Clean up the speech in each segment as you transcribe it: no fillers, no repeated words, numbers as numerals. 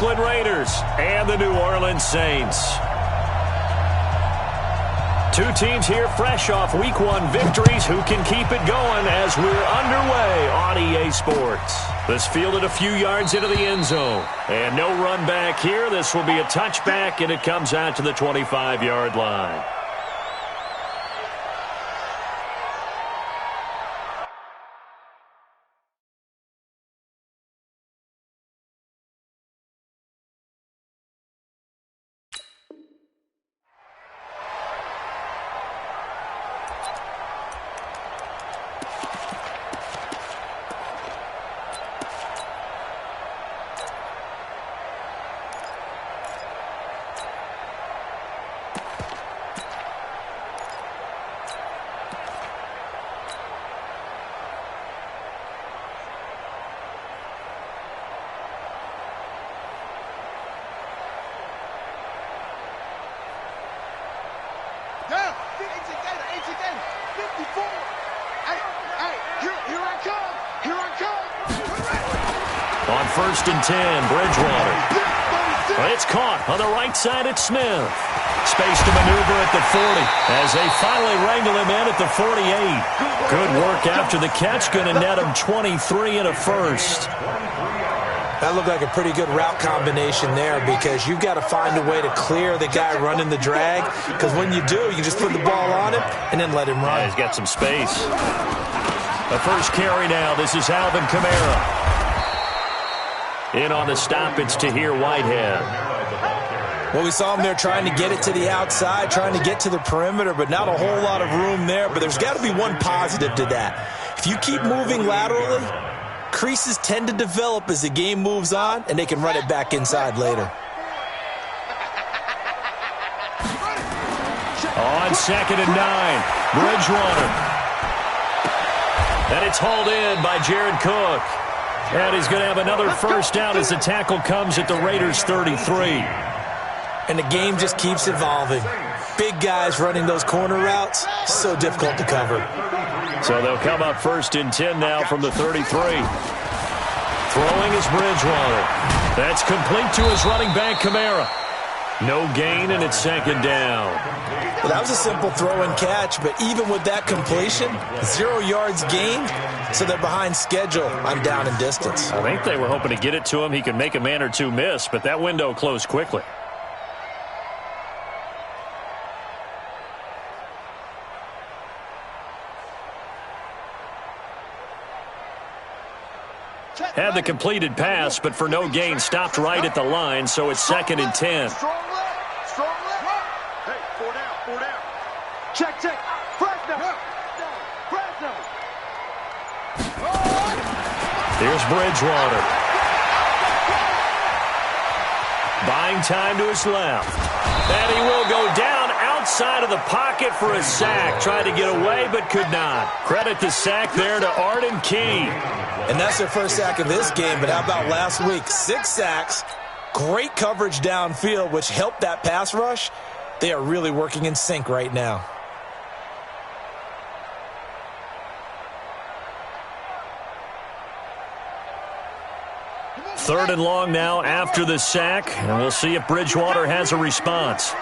Oakland Raiders and the New Orleans Saints. Two teams here fresh off Week 1 victories who can keep it going as we're underway on EA Sports. This fielded a few yards into the end zone. And no run back here. This will be a touchback, and it comes out to the 25-yard line. On 1st and 10, Bridgewater. It's caught on the right side at Smith. Space to maneuver at the 40 as they finally wrangle him in at the 48. Good work after the catch. Going to net him 23 and a first. That looked like a pretty good route combination there because you've got to find a way to clear the guy running the drag, because when you do, you can just put the ball on him and then let him run. Yeah, he's got some space. The first carry now. This is Alvin Kamara. In on the stop, it's Tahir Whitehead. Well, we saw him there trying to get it to the outside, trying to get to the perimeter, but not a whole lot of room there. But there's got to be one positive to that. If you keep moving laterally, creases tend to develop as the game moves on, and they can run it back inside later. On 2nd and 9, Bridgewater. And it's hauled in by Jared Cook. And he's going to have another first down as the tackle comes at the Raiders' 33. And the game just keeps evolving. Big guys running those corner routes, so difficult to cover. So they'll come up 1st and 10 now from the 33. Throwing is Bridgewater. That's complete to his running back, Kamara. No gain, and it's 2nd down. Well, that was a simple throw and catch, but even with that completion, 0 yards gained, so they're behind schedule on down and distance. I think they were hoping to get it to him. He could make a man or two miss, but that window closed quickly. Had the completed pass, but for no gain, stopped right at the line, so it's 2nd and 10. Strong left. Hey, 4 down. Check. Fresno. Here's Bridgewater. Buying time to his left. And he will go down outside of the pocket for a sack. Tried to get away, but could not. Credit the sack there to Arden Key. And that's their first sack of this game, but how about last week? 6 sacks, great coverage downfield, which helped that pass rush. They are really working in sync right now. Third and long now after the sack, and we'll see if Bridgewater has a response.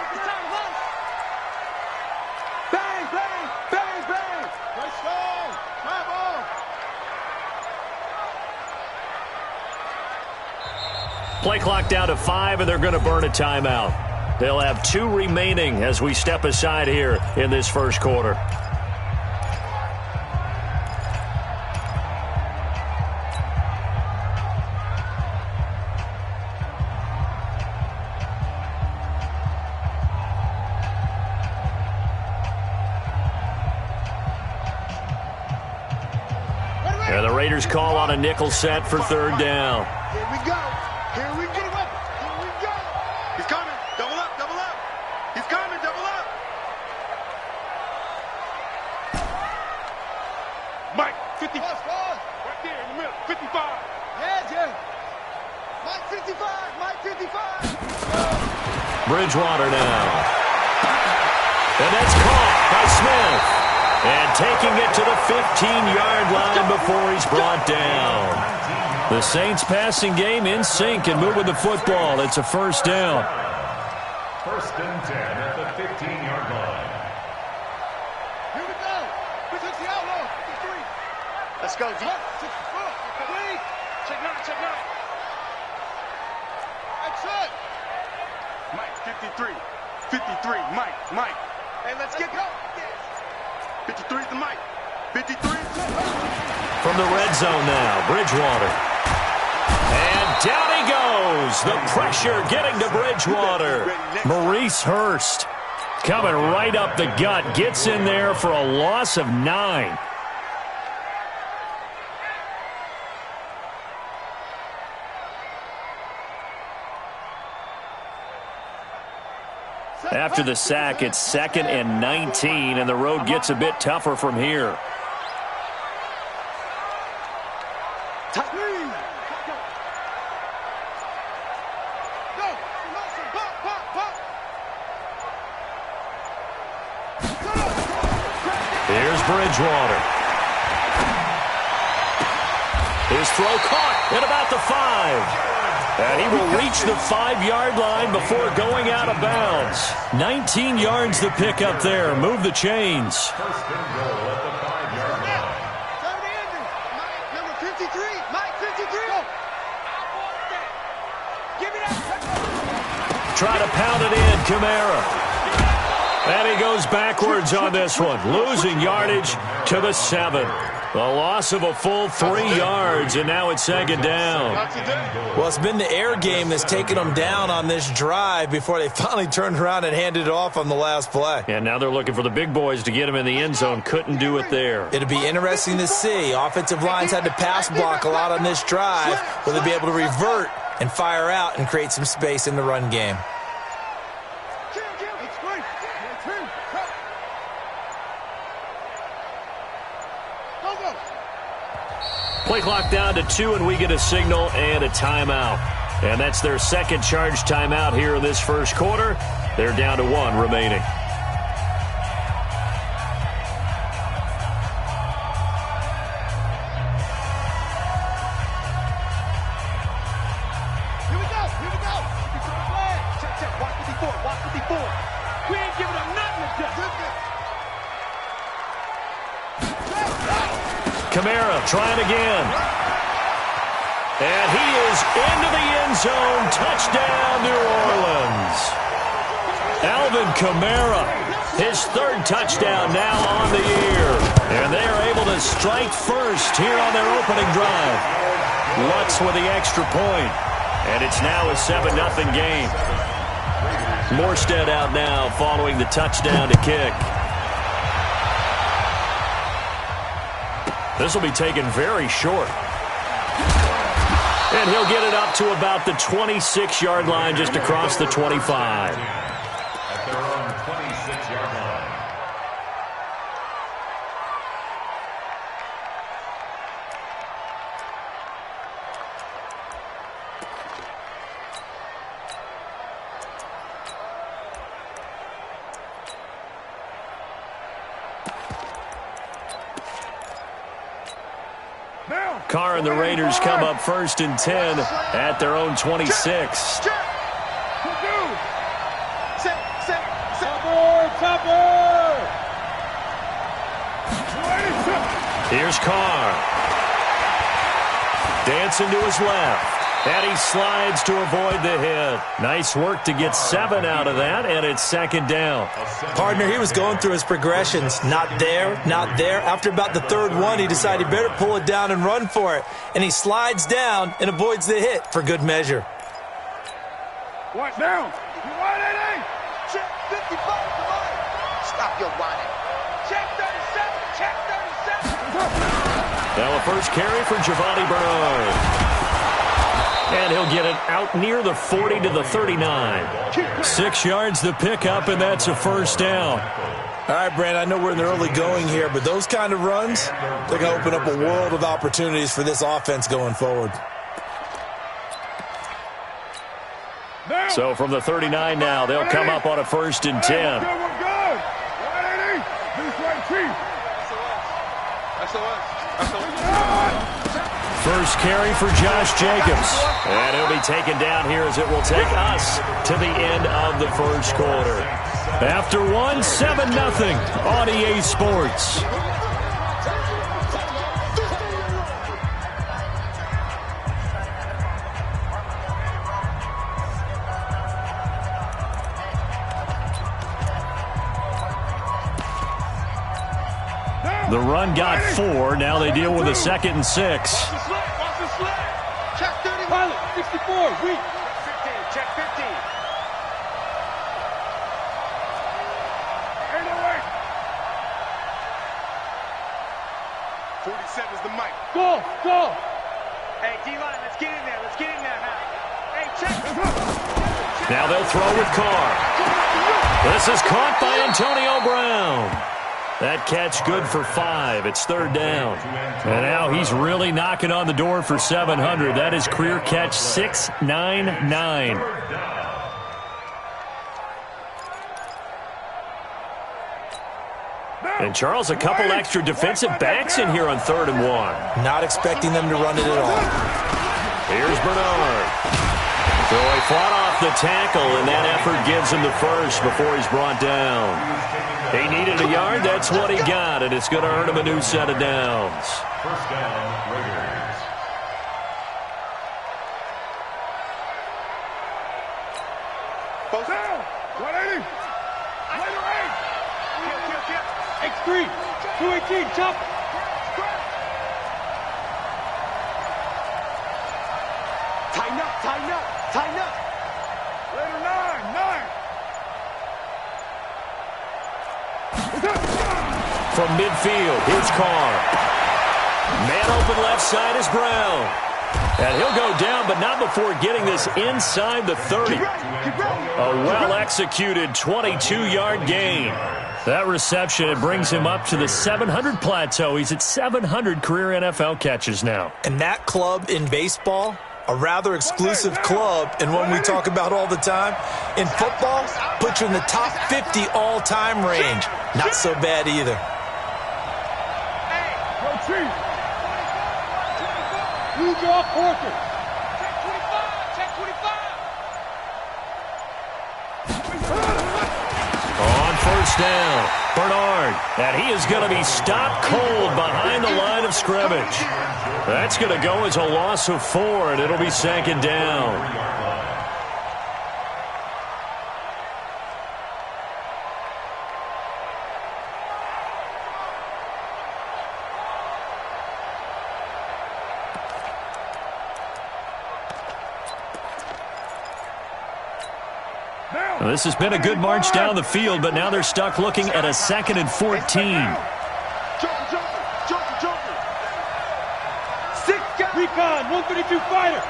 Play clock down to 5, and they're going to burn a timeout. They'll have 2 remaining as we step aside here in this first quarter. And the Raiders call on a nickel set for 3rd down. Here we go. Here we go. He's coming. Double up. He's coming. Double up. Mike, 50. Right there in the middle. 55. Yeah, Jim. Mike 55. Bridgewater now. And that's caught by Smith. And taking it to the 15-yard line before he's brought down. The Saints passing game in sync and moving the football. It's a first down. First and 10 at the 15-yard line. Here we go. We took the outlaw. 53. Let's go, D. Check 9, check 9. Action. Mike, 53. 53, Mike. Hey, let's get go. 53 to Mike. 53. From the red zone now, Bridgewater. And down he goes. The pressure getting to Bridgewater. Maurice Hurst coming right up the gut. Gets in there for a loss of 9. After the sack, it's 2nd and 19, and the road gets a bit tougher from here. Here's Bridgewater. His throw caught at about the 5. And he will reach the 5-yard line before going out of bounds. 19 yards to pick up there. Move the chains. First and goal at the 5-yard line. Number 53. Mike, 53. Go. Give me that. Try to pound it in, Kamara. And he goes backwards on this one. Losing yardage to the 7. The loss of a full 3 yards, and now it's 2nd down. Well, it's been the air game that's taken them down on this drive before they finally turned around and handed it off on the last play. And now they're looking for the big boys to get him in the end zone. Couldn't do it there. It'll be interesting to see. Offensive lines had to pass block a lot on this drive. Will they be able to revert and fire out and create some space in the run game? Play clock down to 2, and we get a signal and a timeout. And that's their second charge timeout here in this first quarter. They're down to 1 remaining. Here we go. Check. Watch 54. We ain't giving them nothing to do. Kamara trying again. And he is into the end zone. Touchdown, New Orleans. Alvin Kamara, his 3rd touchdown now on the year. And they are able to strike first here on their opening drive. Lutz with the extra point. And it's now a 7-0 game. Morstead out now following the touchdown to kick. This will be taken very short. And he'll get it up to about the 26-yard line, just across the 25. At their own 26-yard line. Carr and the Raiders come up 1st and 10 at their own 26. Here's Carr. Dancing to his left. And he slides to avoid the hit. Nice work to get 7 out of that, and it's 2nd down. Partner, he was going through his progressions. Not there, not there. After about the 3rd one, he decided he better pull it down and run for it. And he slides down and avoids the hit for good measure. Watch down. You want it, Check 55. Come on. Stop your whining. Check 37. Check 37. Now a first carry for Giovanni Bernard. And he'll get it out near the 40 to the 39. 6 yards to pick up, and that's a first down. All right, Brand, I know we're in the early going here, but those kind of runs, they're going to open up a world of opportunities for this offense going forward. So from the 39 now, they'll come up on a 1st and 10. First carry for Josh Jacobs. And he'll be taken down here as it will take us to the end of the first quarter. After one, 7-0 on EA Sports. The run got 4. Now they deal with a 2nd and 6. Check 30. Pilot, 64. Weak. 15. Check 15. Ain't no way. 47's the mic. Go. Hey, D-line, let's get in there. Let's get in there now. Hey, check. Now they'll throw with Carr. This is caught by Antonio Brown. That catch good for 5. It's 3rd down. And now he's really knocking on the door for 700. That is career catch 699. And Charles, a couple extra defensive backs in here on 3rd and 1. Not expecting them to run it at all. Here's Bernard. So he fought off the tackle, and that effort gives him the first before he's brought down. He needed a yard. That's what he got, and it's going to earn him a new set of downs. First down, Raiders. Both down. 180. Later 8. X3. 218. Chop. Tighten up. Later 9. From midfield, here's Carr. Man open left side is Brown. And he'll go down, but not before getting this inside the 30. A well-executed 22-yard gain. That reception, it brings him up to the 700 plateau. He's at 700 career NFL catches now. And that club in baseball, a rather exclusive club, and one we talk about all the time. In football, put you in the top 50 all-time range. Not so bad either. Go Chief. You draw Porter. Check 25. On first down, Bernard. And he is going to be stopped cold behind the line of scrimmage. That's going to go as a loss of 4, and it'll be 2nd down. This has been a good march down the field, but now they're stuck looking at a 2nd and 14. Joker. 6 guys. Recon, 132 fighter.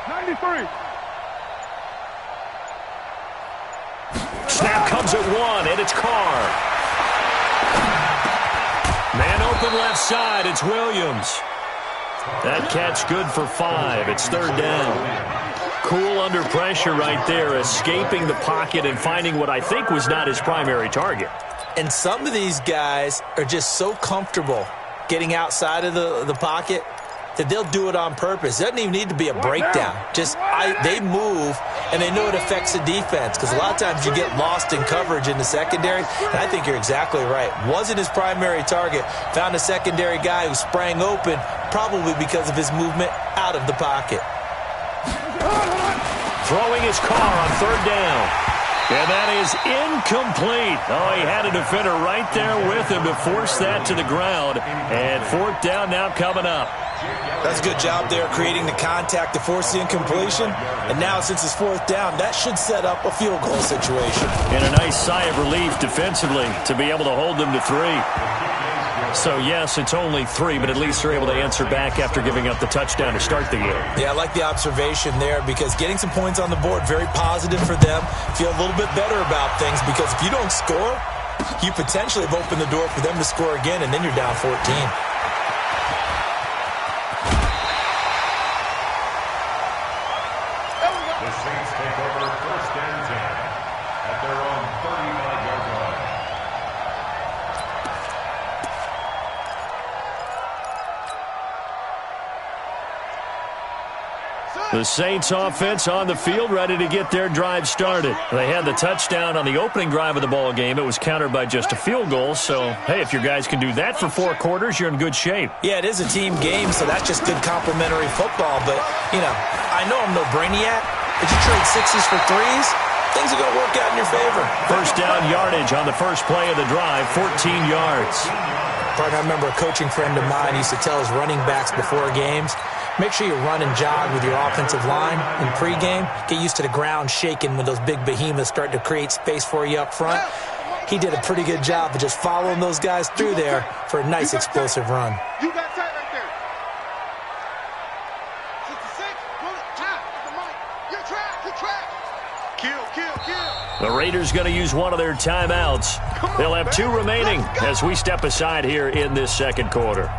93. Snap comes at 1, and it's Carr. Man open left side, it's Williams. That catch good for 5. It's 3rd down. Cool under pressure right there, escaping the pocket and finding what I think was not his primary target. And some of these guys are just so comfortable getting outside of the pocket that they'll do it on purpose. It doesn't even need to be a breakdown. They move, and they know it affects the defense, because a lot of times you get lost in coverage in the secondary, and I think you're exactly right. Wasn't his primary target. Found a secondary guy who sprang open, probably because of his movement out of the pocket. Throwing his Carr on 3rd down. And that is incomplete. Oh, he had a defender right there with him to force that to the ground. And 4th down now coming up. That's a good job there creating the contact to force the incompletion. And now since it's 4th down, that should set up a field goal situation. And a nice sigh of relief defensively to be able to hold them to 3. So, yes, it's only 3, but at least they're able to answer back after giving up the touchdown to start the game. Yeah, I like the observation there, because getting some points on the board, very positive for them. Feel a little bit better about things, because if you don't score, you potentially have opened the door for them to score again, and then you're down 14. The Saints take over 1st and 10 at their own 35-yard line. The Saints offense on the field, ready to get their drive started. They had the touchdown on the opening drive of the ball game. It was countered by just a field goal. So, hey, if your guys can do that for 4 quarters, you're in good shape. Yeah, it is a team game, so that's just good complimentary football. But, you know, I know I'm no brainiac, but you trade 6s for 3s, things are going to work out in your favor. First down yardage on the first play of the drive, 14 yards. Partner, I remember a coaching friend of mine used to tell his running backs before games, make sure you run and jog with your offensive line in pregame. Get used to the ground shaking when those big behemoths start to create space for you up front. He did a pretty good job of just following those guys through there for a nice explosive run. You got tight right there. 66, pull it, tap, the mic. You're trapped. Kill. The Raiders going to use one of their timeouts. They'll have 2 remaining as we step aside here in this second quarter.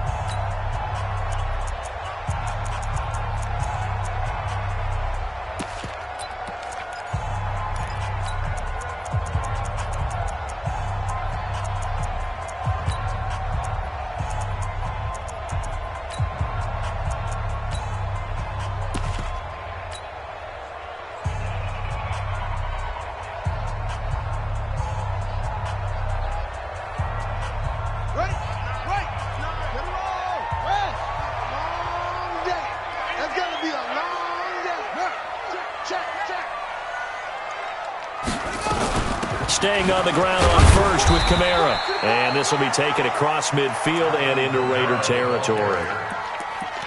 Staying on the ground on first with Kamara. And this will be taken across midfield and into Raider territory.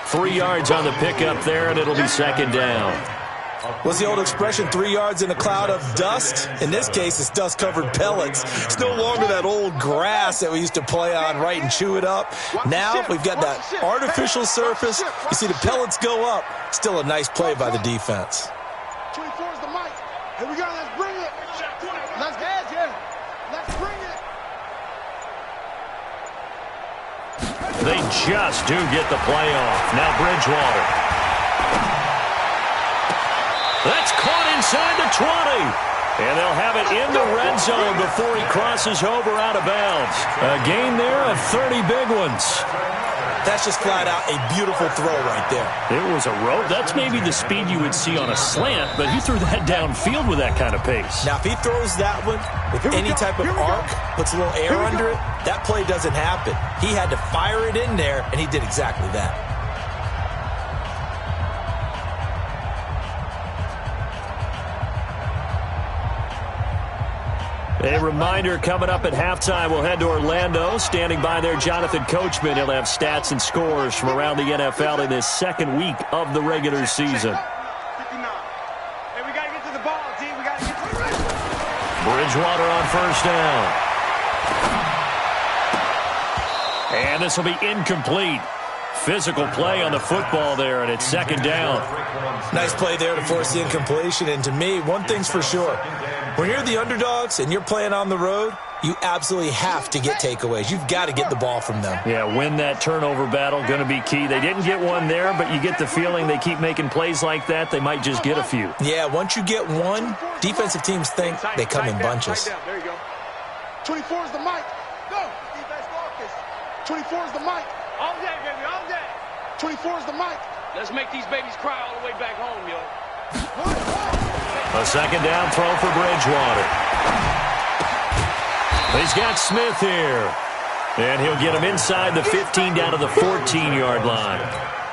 3 yards on the pickup there, and it'll be second down. What's the old expression, 3 yards in a cloud of dust? In this case, it's dust-covered pellets. It's no longer that old grass that we used to play on, right, and chew it up. Now we've got that artificial surface. You see the pellets go up. Still a nice play by the defense. 24 is the mic. Here we go. Let's bring it. Let's get it. Let's bring it. They just do get the play off. Now Bridgewater. That's caught inside the 20. And they'll have it in the red zone before he crosses over out of bounds. A gain there of 30 big ones. That's just flat out a beautiful throw right there. It was a rope. That's maybe the speed you would see on a slant, but he threw that downfield with that kind of pace. Now, if he throws that one with any type of arc, puts a little air under it, that play doesn't happen. He had to fire it in there, and he did exactly that. A reminder coming up at halftime, we'll head to Orlando. Standing by there, Jonathan Coachman. He'll have stats and scores from around the NFL in this second week of the regular season. 59. Hey, we got to get to the ball, D. We got to get to the race. Bridgewater on first down. And this will be incomplete. Physical play on the football there, and it's second down. Nice play there to force the incompletion. And to me, one thing's for sure. When you're the underdogs and you're playing on the road, you absolutely have to get takeaways. You've got to get the ball from them. Yeah, win that turnover battle, going to be key. They didn't get one there, but you get the feeling they keep making plays like that, they might just get a few. Yeah, once you get one, defensive teams think they come in bunches. There you go. 24 is the mic. Go. Defense focus. 24 is the mic. All day, baby, all day. 24 is the mic. Let's make these babies cry all the way back home, yo. A second down throw for Bridgewater. He's got Smith here. And he'll get him inside the 15 down to the 14-yard line.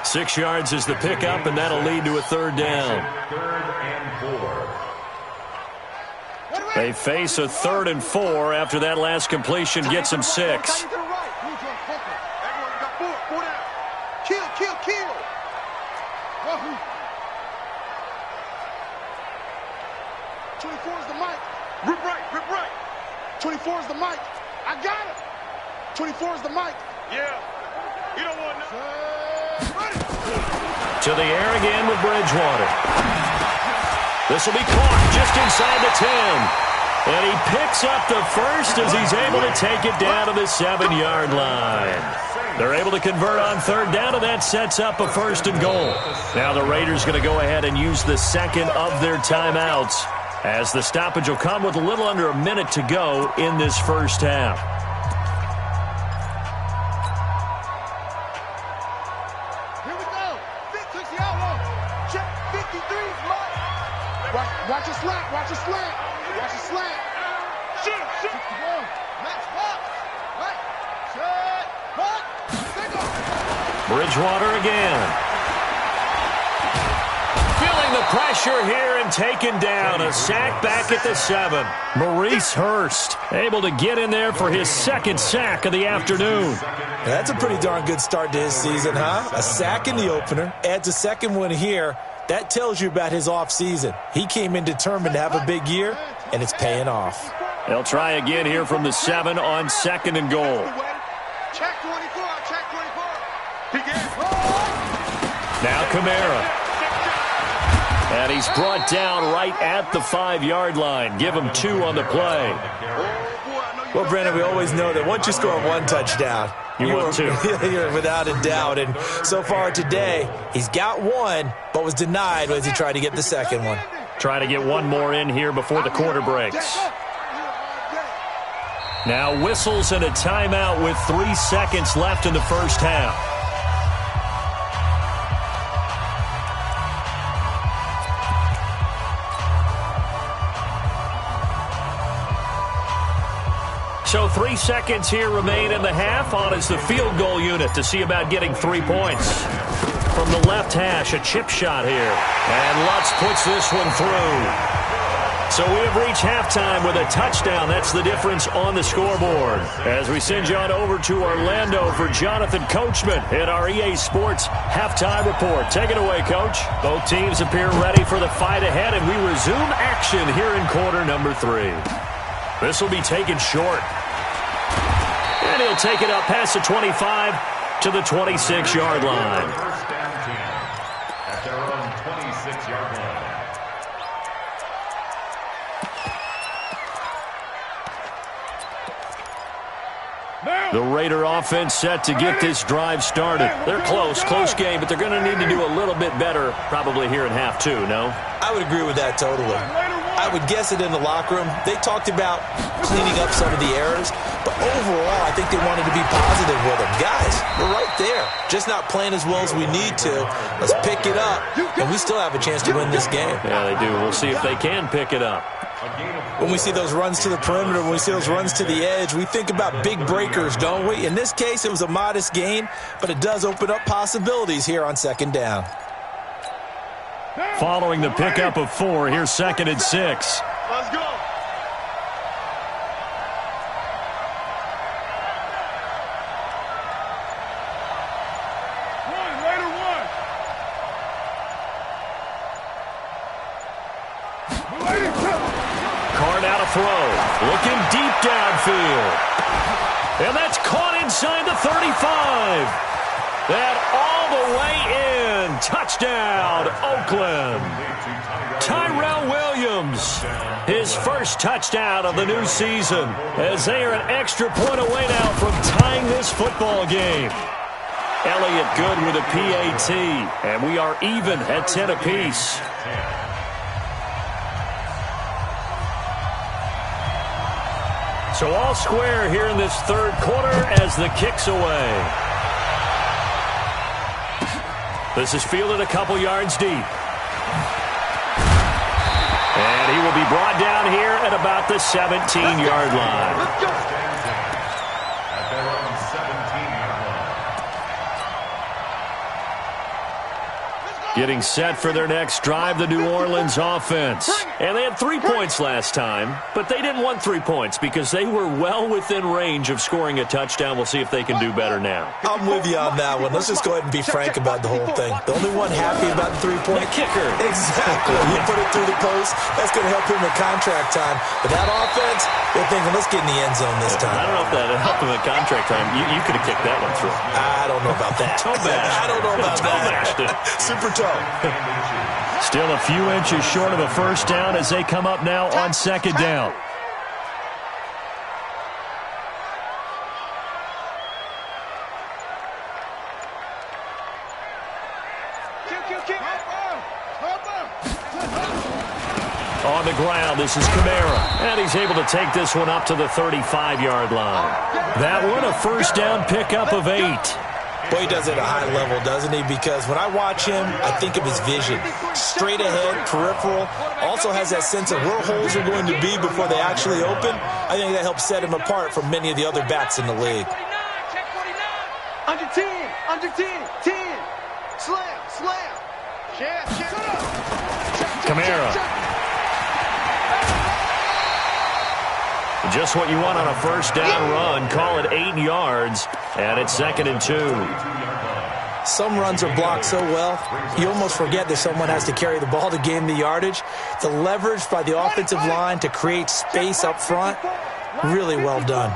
6 yards is the pickup, and that'll lead to a third down. They face a 3rd and 4 after that last completion gets them 6. Kill. 24 is the mic. Rip right. 24 is the mic. I got it. 24 is the mic. Yeah. You don't want no. To the air again with Bridgewater. This will be caught just inside the 10. And he picks up the first as he's able to take it down to the 7-yard line. They're able to convert on third down, and that sets up a 1st and goal. Now the Raiders going to go ahead and use the second of their timeouts, as the stoppage will come with a little under a minute to go in this first half. Here we go. Took the outlaw. Check. Watch a slant. Watch a slant. Watch a slant. Shoot. Match box. Right. Shut. What? Bridgewater again. Feeling the pressure here and taken down. A sack back at the 7. Maurice Hurst able to get in there for his second sack of the afternoon. That's a pretty darn good start to his season, huh? A sack in the opener, adds a second one here. That tells you about his offseason. He came in determined to have a big year, and it's paying off. They'll try again here from the 7 on 2nd and goal. Check 24. Check 24. Now Kamara. And he's brought down right at the 5-yard line. Give him 2 on the play. Well, Brandon, we always know that once you score 1 touchdown, you're without a doubt. And so far today, he's got 1, but was denied as he tried to get the second one. Try to get 1 more in here before the quarter breaks. Now whistles and a timeout with 3 seconds left in the first half. So 3 seconds here remain in the half. On is the field goal unit to see about getting 3 points. From the left hash, a chip shot here. And Lutz puts this one through. So we have reached halftime with a touchdown. That's the difference on the scoreboard. As we send you on over to Orlando for Jonathan Coachman in our EA Sports halftime report. Take it away, Coach. Both teams appear ready for the fight ahead, and we resume action here in quarter number 3. This will be taken short. And he'll take it up past the 25 to the 26-yard line. First down 10 at their own 26-yard line. The Raider offense set to get this drive started. They're close game, but they're going to need to do a little bit better probably here in half 2, no? I would agree with that totally. I would guess it in the locker room. They talked about cleaning up some of the errors, but overall, I think they wanted to be positive with them. Guys, we're right there. Just not playing as well as we need to. Let's pick it up, and we still have a chance to win this game. Yeah, they do. We'll see if they can pick it up. When we see those runs to the perimeter, when we see those runs to the edge, we think about big breakers, don't we? In this case, it was a modest gain, but it does open up possibilities here on 2nd down. Following the pickup of 4, here's 2nd and 6. Let's go. Card out a throw. Looking deep downfield. And that's caught inside the 35. That all the way in. Touchdown, Oakland. Tyrell Williams, his first touchdown of the new season, as they are an extra point away now from tying this football game. Elliott good with a PAT, and we are even at 10 apiece. So all square here in this 3rd quarter as the kick's away. This is fielded a couple yards deep. And he will be brought down here at about the 17-yard line. Getting set for their next drive, the New Orleans offense. And they had 3 points last time, but they didn't want 3 points because they were well within range of scoring a touchdown. We'll see if they can do better now. I'm with you on that one. Let's just go ahead and be frank about the whole thing. The only one happy about the 3-point kicker. Exactly. You put it through the post. That's going to help him with contract time. But that offense, they're thinking, let's get in the end zone this time. I don't know if that helped him with contract time. You could have kicked that one through. I don't know about that. Toe bash. I don't know about that. Super toe. Still a few inches short of a first down as they come up now on 2nd down. On the ground, this is Kamara, and he's able to take this one up to the 35-yard line. That one a first down pickup of 8. Boy, he does it at a high level, doesn't he? Because when I watch him, I think of his vision. Straight ahead, peripheral. Also has that sense of where holes are going to be before they actually open. I think that helps set him apart from many of the other backs in the league. Under 10, under 10, 10. Slam. Kamara. Just what you want on a first down run. Call it 8 yards, and it's 2nd and 2. Some runs are blocked so well, you almost forget that someone has to carry the ball to gain the yardage. The leverage by the offensive line to create space up front, really well done.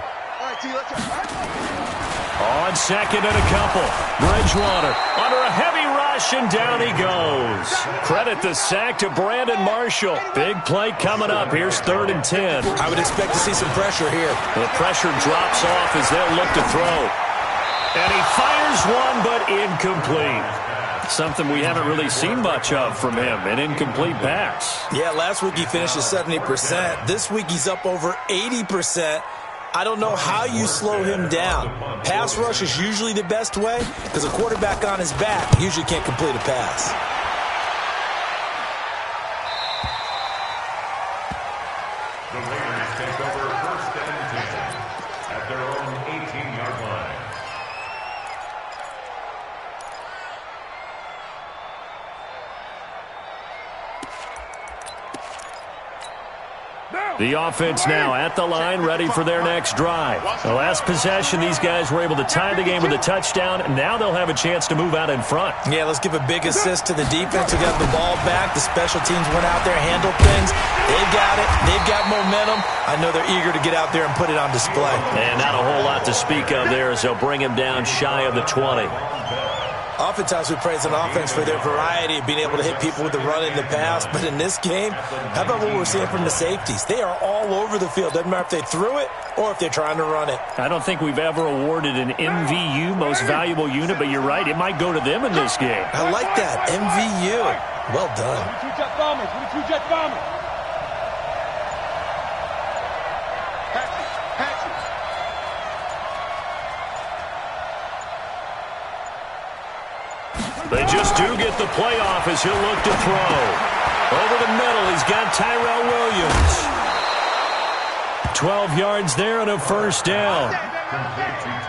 On 2nd and a couple. Bridgewater under a heavy rush, and down he goes. Credit the sack to Brandon Marshall. Big play coming up. Here's 3rd and 10. I would expect to see some pressure here. The pressure drops off as they'll look to throw. And he fires one, but incomplete. Something we haven't really seen much of from him, an incomplete pass. Yeah, last week he finished at 70%. This week he's up over 80%. I don't know how you slow him down. Pass rush is usually the best way because a quarterback on his back usually can't complete a pass. The Raiders take over 1st and 10 at their own 18-yard line. The offense now at the line, ready for their next drive. The last possession, these guys were able to tie the game with a touchdown. Now they'll have a chance to move out in front. Yeah, let's give a big assist to the defense who got the ball back. The special teams went out there, handled things. They've got it. They've got momentum. I know they're eager to get out there and put it on display. And not a whole lot to speak of there as they'll bring him down shy of the 20. Oftentimes we praise an offense for their variety of being able to hit people with the run in the pass. But in this game, how about what we're seeing from the safeties? They are all over the field. Doesn't matter if they threw it or if they're trying to run it. I don't think we've ever awarded an MVU, most valuable unit, but you're right. It might go to them in this game. I like that. MVU. Well done. We two jet bombers. They just do get the playoff as he'll look to throw. Over the middle, he's got Tyrell Williams. 12 yards there and a first down.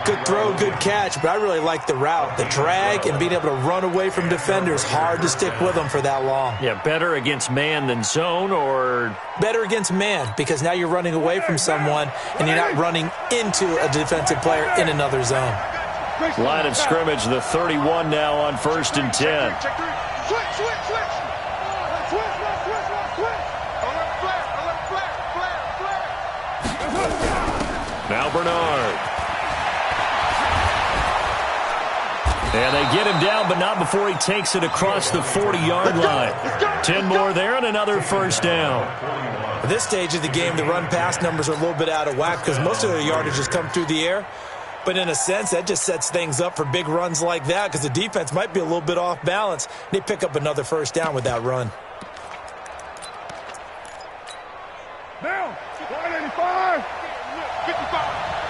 Good throw, good catch, but I really like the route. The drag and being able to run away from defenders, hard to stick with them for that long. Yeah, better against man than zone, or? Better against man, because now you're running away from someone and you're not running into a defensive player in another zone. Line of scrimmage, the 31 now on 1st and 10. Now Bernard. And they get him down, but not before he takes it across the 40-yard line. 10 more there and another first down. At this stage of the game, the run-pass numbers are a little bit out of whack because most of their yardage has come through the air. But in a sense, that just sets things up for big runs like that because the defense might be a little bit off balance. They pick up another first down with that run. Now, 185, 55.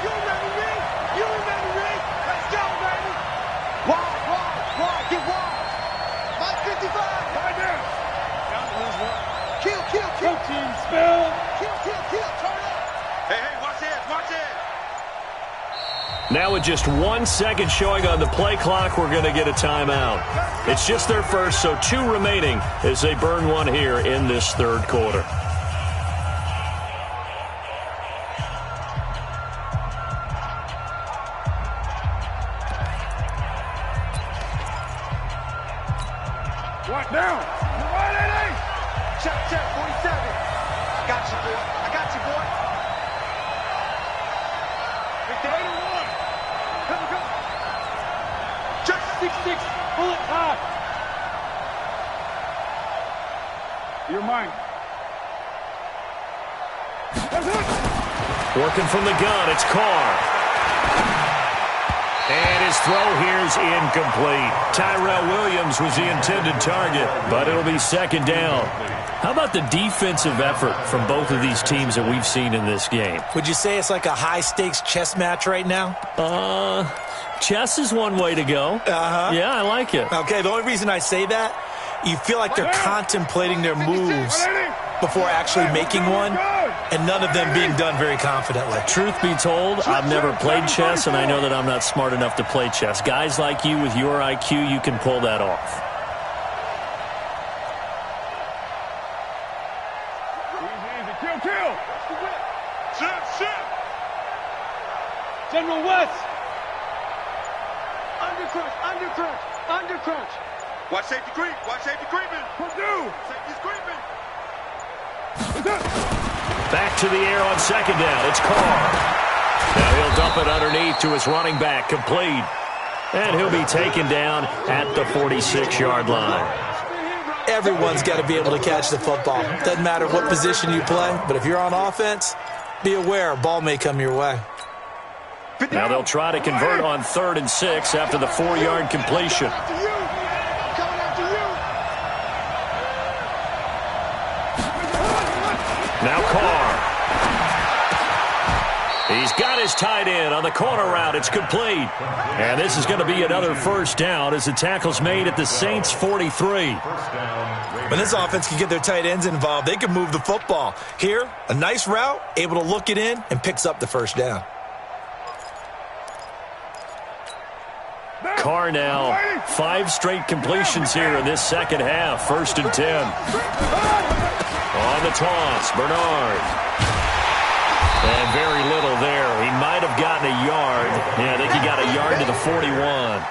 You remember me? You remember me? Let's go, baby. Wide, get wide. My 55. Right there. Down to lose one. Kill. Protein spell. Kill. Turn up. Hey, watch it. Now with just 1 second showing on the play clock, we're going to get a timeout. It's just their first, so 2 remaining as they burn one here in this third quarter. What now? Right, check, 47. I got you, boy. Just 6'6", bullet high. You're mine. Working from the gun, it's Carr. And his throw here's incomplete. Tyrell Williams was the intended target, but it'll be second down. How about the defensive effort from both of these teams that we've seen in this game? Would you say it's like a high-stakes chess match right now? Chess is one way to go. Yeah, I like it. Okay, the only reason I say that, you feel like they're contemplating their moves before actually making one, and none of them being done very confidently. Truth be told, I've never played chess, and I know that I'm not smart enough to play chess. Guys like you with your IQ, you can pull that off. General West. Under crunch. Watch safety creep. Creeping. Purdue. Safety's creeping. Back to the air on second down. It's Carr. Now he'll dump it underneath to his running back. Complete. And he'll be taken down at the 46-yard line. Everyone's got to be able to catch the football. Doesn't matter what position you play, but if you're on offense, be aware a ball may come your way. Now they'll try to convert on 3rd and 6 after the 4-yard completion. Now Carr. He's got his tight end on the corner route. It's complete. And this is going to be another first down as the tackle's made at the Saints' 43. When this offense can get their tight ends involved, they can move the football. Here, a nice route, able to look it in, and picks up the first down. Carr now, 5 straight completions here in this second half. 1st and 10. On the toss, Bernard. And very little there. He might have gotten a yard. Yeah, I think he got a yard to the 41.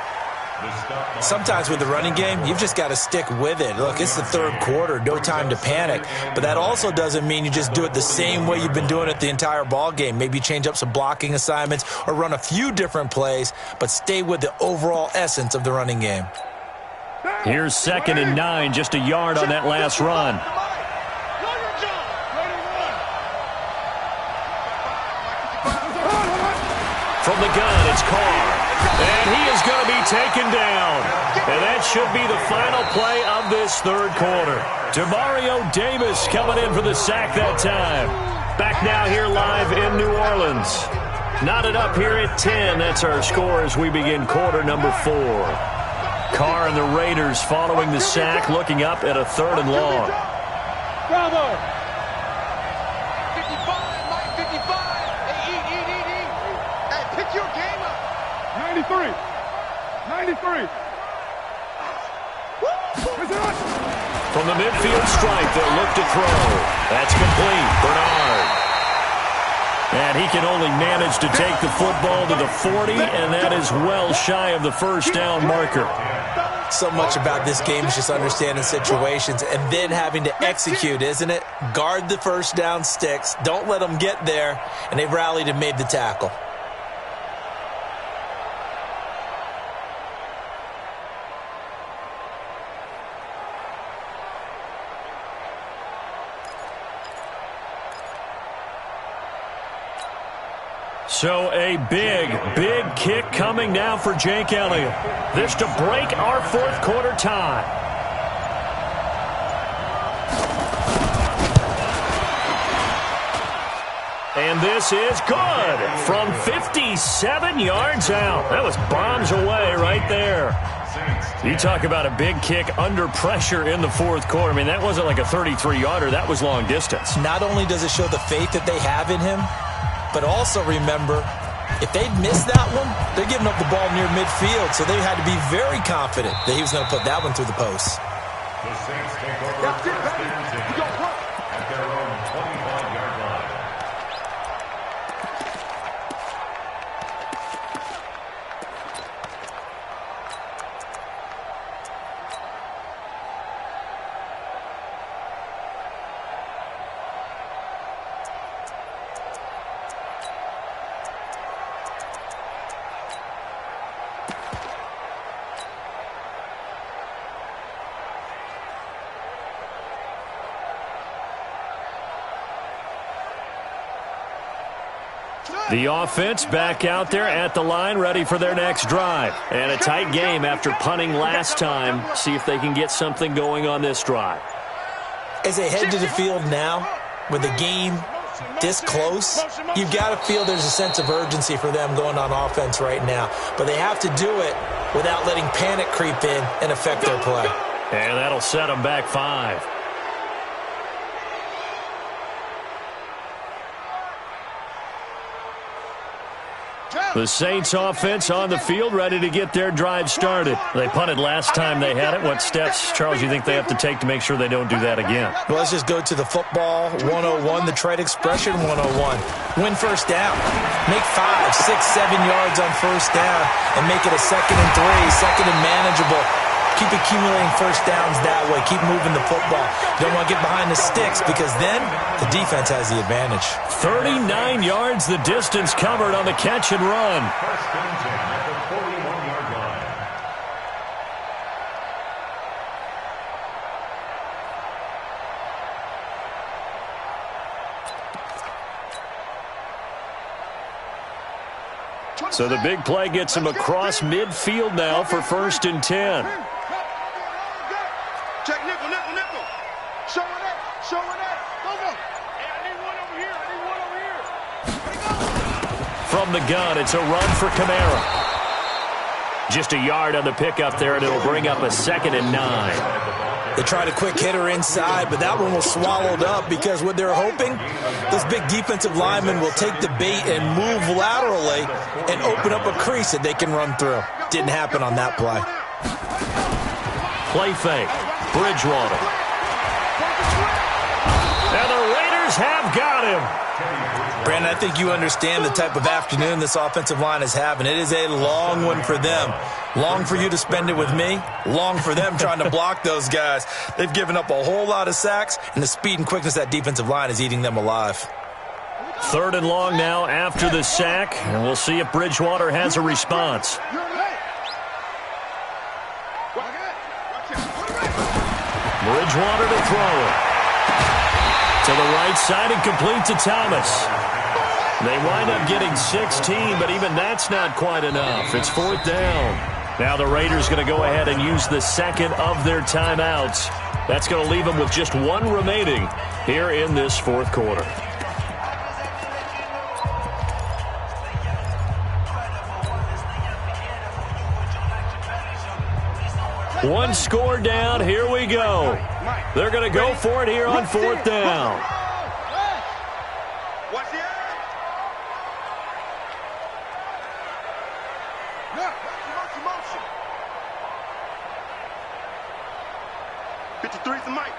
Sometimes with the running game, you've just got to stick with it. Look, it's the 3rd quarter, no time to panic. But that also doesn't mean you just do it the same way you've been doing it the entire ball game. Maybe change up some blocking assignments or run a few different plays, but stay with the overall essence of the running game. Here's 2nd and 9, just a yard on that last run. From the gun, it's Carr. And he is going to be taken down. And that should be the final play of this 3rd quarter. Demario Davis coming in for the sack that time. Back now here live in New Orleans. Knotted up here at 10. That's our score as we begin quarter number 4. Carr and the Raiders following the sack, looking up at a 3rd and long. Bravo. 93. From the midfield stripe, they'll look to throw. That's complete. Bernard. And he can only manage to take the football to the 40, and that is well shy of the first down marker. So much about this game is just understanding situations and then having to execute, isn't it? Guard the first down sticks. Don't let them get there, and they've rallied and made the tackle. So a big kick coming now for Jake Elliott. This to break our 4th quarter tie. And this is good from 57 yards out. That was bombs away right there. You talk about a big kick under pressure in the 4th quarter. I mean, that wasn't like a 33-yarder. That was long distance. Not only does it show the faith that they have in him, but also remember, if they'd missed that one, they're giving up the ball near midfield, so they had to be very confident that he was going to put that one through the post. The Saints take over first and 10 at their own 25-yard line. The offense back out there at the line, ready for their next drive. And a tight game after punting last time. See if they can get something going on this drive. As they head to the field now, with the game this close, you've got to feel there's a sense of urgency for them going on offense right now. But they have to do it without letting panic creep in and affect their play. And that'll set them back 5. The Saints offense on the field, ready to get their drive started. They punted last time they had it. What steps, Charles, you think they have to take to make sure they don't do that again? Well, let's just go to the football 101, the trade expression 101. Win first down. Make 5, 6, 7 yards on first down and make it a 2nd and 3, second and manageable. Keep accumulating first downs that way. Keep moving the football. You don't want to get behind the sticks because then the defense has the advantage. 39 yards the distance covered on the catch and run. First and 10 at the 41-yard line. So the big play gets him across midfield now for 1st and 10. Check nickel, nickel, nickel. Showing up, showing up. Go, go. Hey, I need one over here. I need one over here. From the gun, it's a run for Kamara. Just a yard on the pickup there, and it'll bring up a 2nd and 9. They tried a quick hitter inside, but that one was swallowed up because what they're hoping, those big defensive linemen will take the bait and move laterally and open up a crease that they can run through. Didn't happen on that play. Play fake. Bridgewater. And the Raiders have got him. Brandon, I think you understand the type of afternoon this offensive line is having. It is a long one for them. Long for you to spend it with me. Long for them trying to block those guys. They've given up a whole lot of sacks, and the speed and quickness of that defensive line is eating them alive. 3rd and long now after the sack, and we'll see if Bridgewater has a response. Bridgewater to throw it. To the right side and complete to Thomas. They wind up getting 16, but even that's not quite enough. It's 4th down. Now the Raiders going to go ahead and use the 2nd of their timeouts. That's going to leave them with just 1 remaining here in this 4th quarter. One score down. Here we go. They're going to go for it here on 4th down. Watch the eye. Motion. 53 is the mic.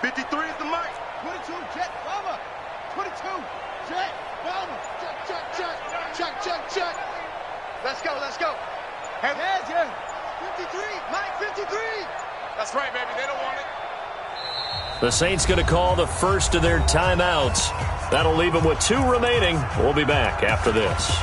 53 is the mic. 22, Jet, Bomber. 22, Jet, Bomber. Check. Let's go. Have heads here. 53, Mike, 53. That's right, baby. They don't want it. The Saints going to call the first of their timeouts. That'll leave them with 2 remaining. We'll be back after this.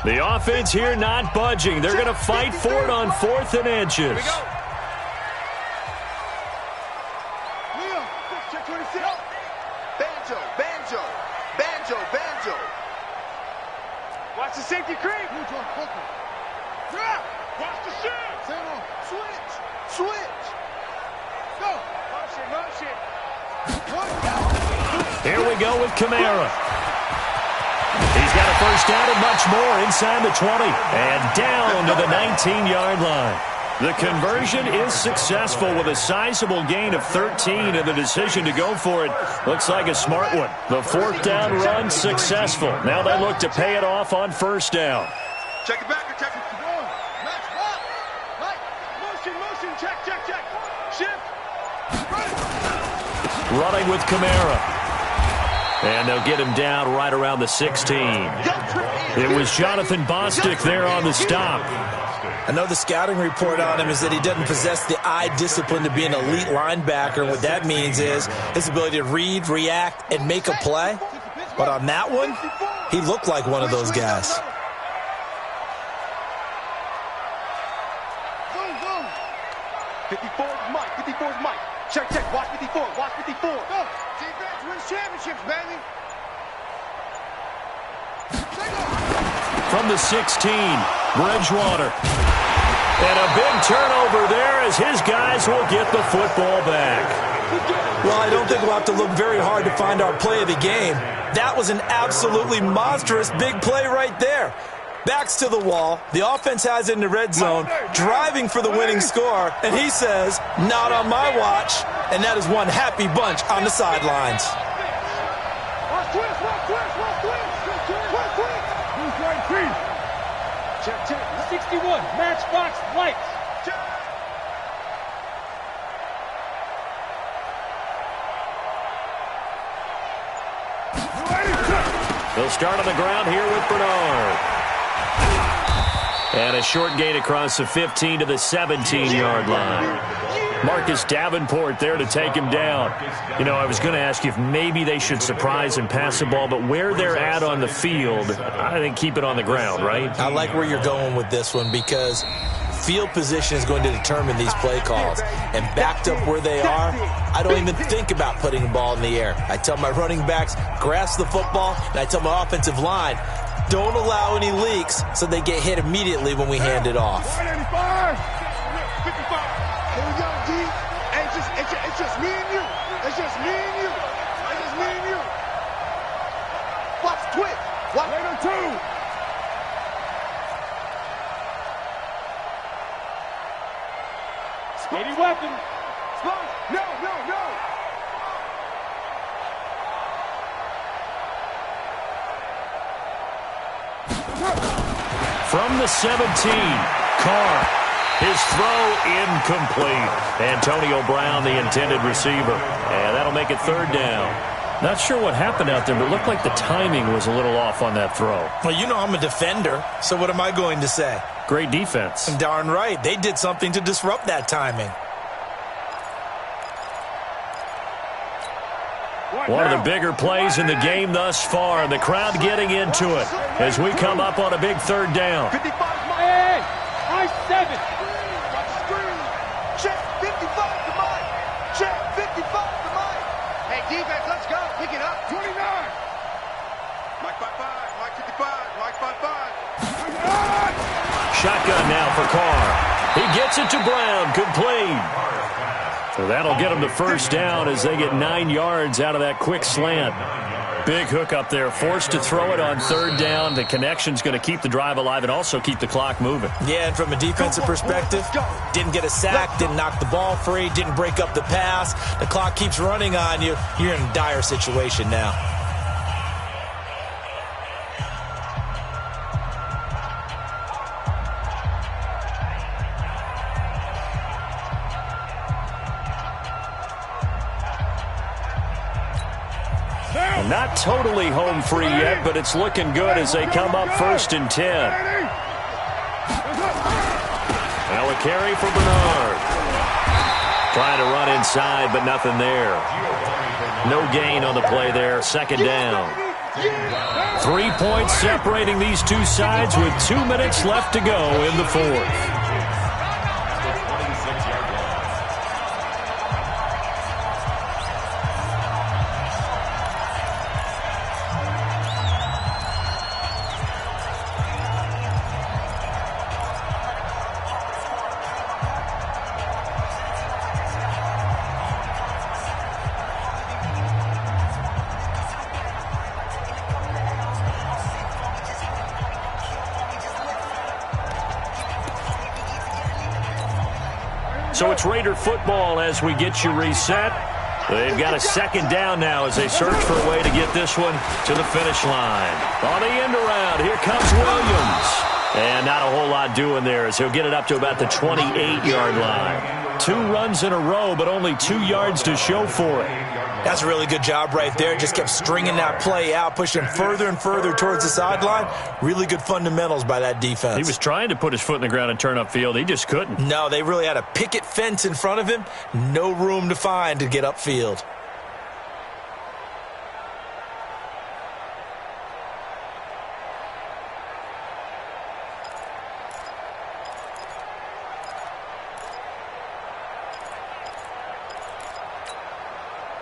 The offense here not budging. They're going to fight for it on 4th and inches. Here we go. Leo, check 26. Banjo. Watch the safety creep. Drop. Watch the shoot. Switch. Go. Motion. Here we go with Kamara. He's got a first down and much more inside the 20. And down to the 19-yard line. The conversion is successful with a sizable gain of 13, and the decision to go for it looks like a smart one. The 4th down run successful. Now they look to pay it off on 1st down. Check it back. Check it. Match block. Right. Motion. Check. Shift. Running with Kamara. And they'll get him down right around the 16. It was Jonathan Bostic there on the stop. I know the scouting report on him is that he doesn't possess the eye discipline to be an elite linebacker. What that means is his ability to read, react, and make a play. But on that one, he looked like one of those guys. Boom. 54 is Mike. Check. Watch 54. Go. Defense wins championships, baby. from the 16. Bridgewater. And a big turnover there as his guys will get the football back. Well, I don't think we'll have to look very hard to find our play of the game. That was an absolutely monstrous big play right there. Backs to the wall. The offense has it in the red zone, driving for the winning score. And he says, not on my watch. And that is one happy bunch on the sidelines. Check, check. 61, matchbox lights. They'll start on the ground here with Bernard. And a short gain across the 15 to the 17-yard line. Marcus Davenport there to take him down. You know, I was going to ask you if maybe they should surprise and pass the ball, but where they're at on the field, I think keep it on the ground, right? I like where you're going with this one because field position is going to determine these play calls. And backed up where they are, I don't even think about putting the ball in the air. I tell my running backs, grasp the football, and I tell my offensive line, don't allow any leaks so they get hit immediately when we hand it off. 185. 55. Here we go, D. Hey, it's just me and you. It's just me and you. It's just me and you. Watch, twitch. Watch. Later, two. Speedy weapon. Splash. No. From the 17, Carr. His throw incomplete. Antonio Brown, the intended receiver. And that'll make it third down. Not sure what happened out there, but it looked like the timing was a little off on that throw. Well, you know I'm a defender, so what am I going to say? Great defense. Darn right. They did something to disrupt that timing. One of the bigger plays in the game thus far, and the crowd getting into it as we come up on a big third down. 55 Hey, I-7. Check, 55 to Mike. Check, 55 to Mike. Hey, defense, let's go. Pick it up. 29. Mike 55, Mike 55, Mike 55. Shotgun now for Carr. He gets it to Brown, complete. So that'll get them to first down as they get 9 yards out of that quick slant. Big hook up there, forced to throw it on third down. The connection's going to keep the drive alive and also keep the clock moving. Yeah, and from a defensive perspective, didn't get a sack, didn't knock the ball free, didn't break up the pass. The clock keeps running on you. You're in a dire situation now. Not totally home free yet, but it's looking good as they come up 1st and 10. Now a carry for Bernard. Trying to run inside, but nothing there. No gain on the play there. Second down. 3 points separating these two sides with 2 minutes left to go in the fourth. So it's Raider football as we get you reset. They've got a second down now as they search for a way to get this one to the finish line. On the end around, here comes Williams. And not a whole lot doing there as he'll get it up to about the 28-yard line. 2 runs in a row, but only 2 yards to show for it. That's a really good job right there. Just kept stringing that play out, pushing further and further towards the sideline. Really good fundamentals by that defense. He was trying to put his foot in the ground and turn upfield. He just couldn't. No, they really had a picket fence in front of him. No room to find to get upfield.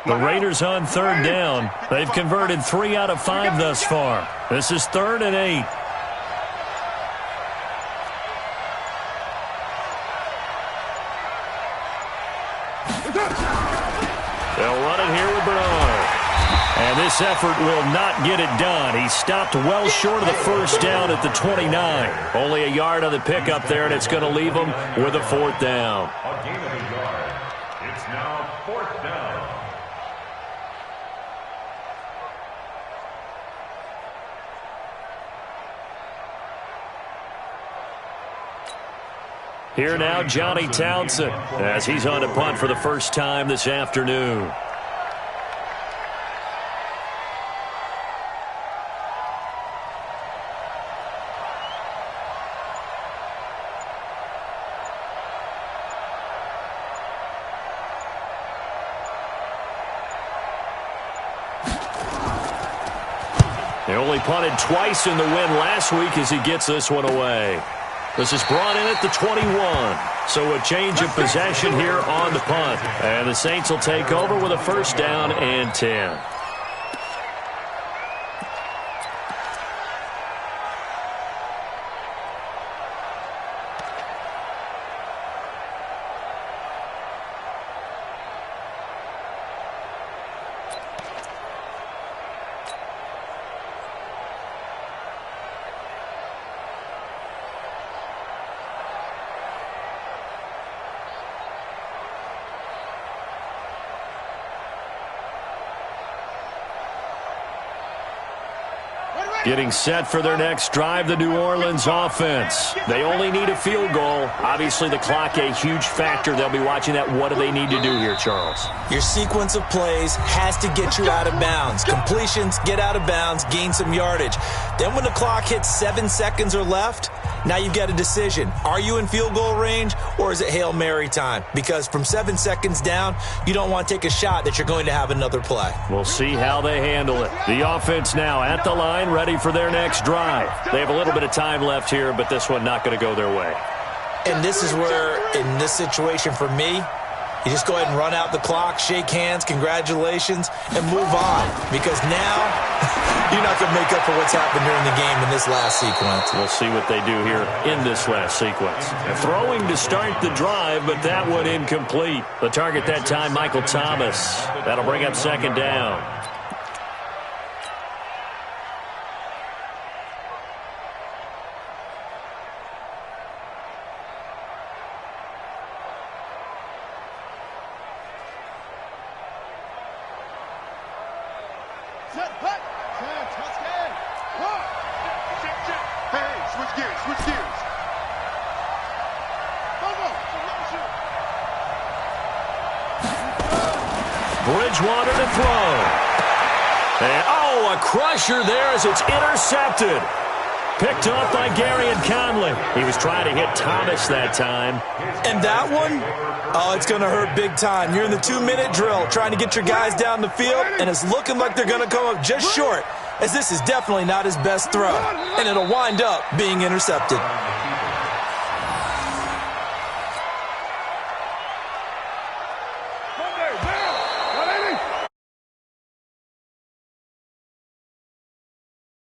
The Raiders on third down. They've converted 3 out of 5 thus far. This is 3rd and 8. They'll run it here with Bernard. And this effort will not get it done. He stopped well short of the first down at the 29. Only a yard on the pickup there, and it's going to leave them with a 4th down. A gain of a yard. It's now 4th down. Here now, Johnny Townsend, as he's on to punt for the first time this afternoon. He only punted twice in the win last week as he gets this one away. This is brought in at the 21. So a change of possession here on the punt. And the Saints will take over with a 1st down and 10. Getting set for their next drive, the New Orleans offense. They only need a field goal. Obviously, the clock a huge factor. They'll be watching that. What do they need to do here, Charles? Your sequence of plays has to get you out of bounds. Completions, get out of bounds, gain some yardage. Then when the clock hits 7 seconds or left, now you've got a decision. Are you in field goal range, or is it Hail Mary time? Because from 7 seconds down, you don't want to take a shot that you're going to have another play. We'll see how they handle it. The offense now at the line, ready for their next drive. They have a little bit of time left here, but this one not going to go their way. And this is where, in this situation for me, you just go ahead and run out the clock, shake hands, congratulations, and move on. Because now, you're not going to make up for what's happened during the game in this last sequence. We'll see what they do here in this last sequence. Throwing to start the drive, but that one incomplete. The target that time, Michael Thomas. That'll bring up 2nd down. Bridgewater to throw. And, a crusher there as it's intercepted. Picked off by Garyon Conley. He was trying to hit Thomas that time. And that one, it's going to hurt big time. You're in the 2-minute drill trying to get your guys down the field, and it's looking like they're going to come up just short, as this is definitely not his best throw, and it'll wind up being intercepted.